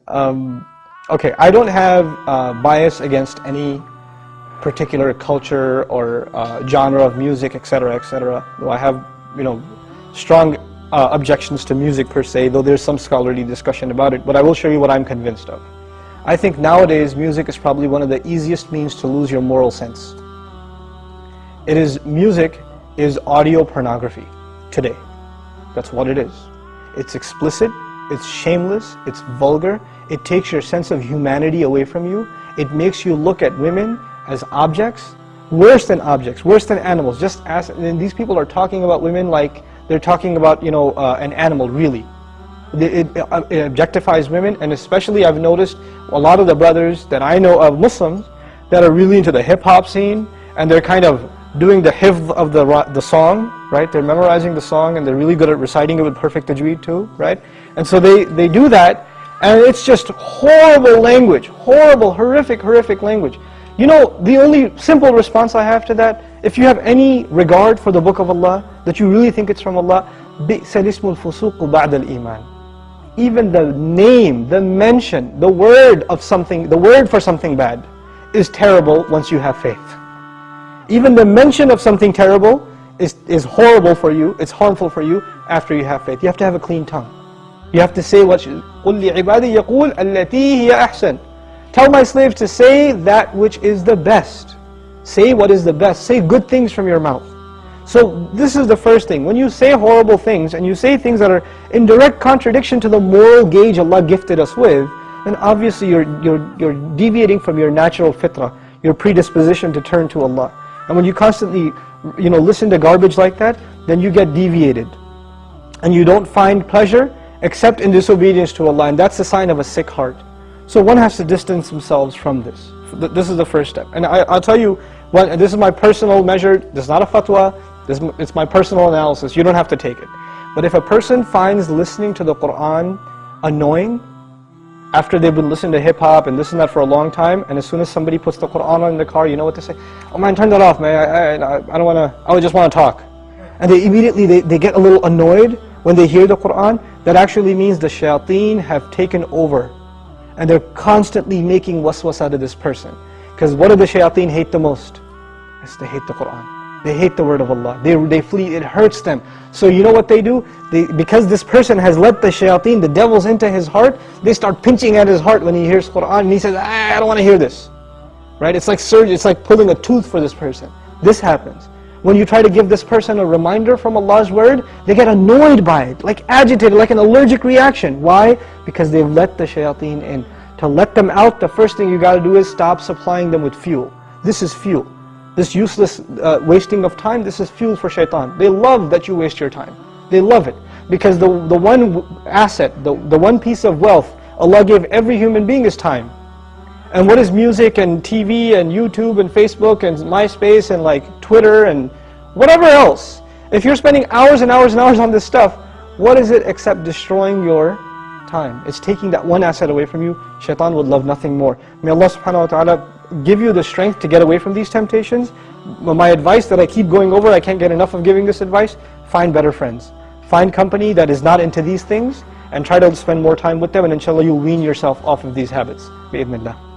Okay, I don't have bias against any particular culture or genre of music, etc., etc. Though I have, strong objections to music per se, though there's some scholarly discussion about it, but I will show you what I'm convinced of. I think nowadays music is probably one of the easiest means to lose your moral sense. Music is audio pornography today. That's what it is. It's explicit, it's shameless, it's vulgar, it takes your sense of humanity away from you, it makes you look at women as objects, worse than animals. Just ask, and these people are talking about women like they're talking about, an animal, really. It objectifies women, and especially I've noticed a lot of the brothers that I know of, Muslims, that are really into the hip-hop scene, and they're kind of doing the hifz of the song, right? They're memorizing the song, and they're really good at reciting it with perfect tajweed too, right? And so they do that, and it's just horrible language, horrible, horrific language. The only simple response I have to that, if you have any regard for the Book of Allah, that you really think it's from Allah, بِئْسَ الْإِسْمُ الْفُسُوقُ بَعْدَ الْإِيمَانِ. Even the name, the mention, the word for something bad is terrible once you have faith. Even the mention of something terrible is horrible for you, it's harmful for you after you have faith. You have to have a clean tongue. You have to say what قُلْ لِعِبَادِي يَقُولْ الَّتِي هِيَ أَحْسَنُ. Tell my slaves to say that which is the best. Say what is the best. Say good things from your mouth. So this is the first thing. When you say horrible things, and you say things that are in direct contradiction to the moral gauge Allah gifted us with, then obviously you're deviating from your natural fitrah, your predisposition to turn to Allah. And when you constantly listen to garbage like that, then you get deviated. And you don't find pleasure except in disobedience to Allah, and that's a sign of a sick heart. So one has to distance themselves from this. This is the first step. And I'll tell you, this is my personal measure, this is not a fatwa, it's my personal analysis, you don't have to take it. But if a person finds listening to the Qur'an annoying, after they've been listening to hip-hop and this and that for a long time, and as soon as somebody puts the Qur'an on in the car, you know what they say? Oh man, turn that off, man, I don't want to, I just want to talk. And they immediately, they get a little annoyed when they hear the Qur'an. That actually means the shayateen have taken over. And they're constantly making waswas out of this person. Because what do the shayateen hate the most? Yes, they hate the Qur'an. They hate the word of Allah. They flee, it hurts them. So you know what they do? Because this person has let the shayateen, the devils, into his heart, they start pinching at his heart when he hears Qur'an, and he says, I don't want to hear this. Right? It's like surgery, it's like pulling a tooth for this person. This happens. When you try to give this person a reminder from Allah's word, they get annoyed by it, like agitated, like an allergic reaction. Why? Because they've let the shayateen in. To let them out, the first thing you got to do is stop supplying them with fuel. This is fuel. This useless wasting of time, this is fuel for shaitan. They love that you waste your time. They love it. Because the one asset, the one piece of wealth Allah gave every human being is time. And what is music and TV and YouTube and Facebook and MySpace and like Twitter and whatever else? If you're spending hours and hours and hours on this stuff, what is it except destroying your time? It's taking that one asset away from you. Shaitan would love nothing more. May Allah subhanahu wa ta'ala give you the strength to get away from these temptations. My advice that I keep going over, I can't get enough of giving this advice, find better friends. Find company that is not into these things and try to spend more time with them, and inshallah you'll wean yourself off of these habits. Bi-idhnillah.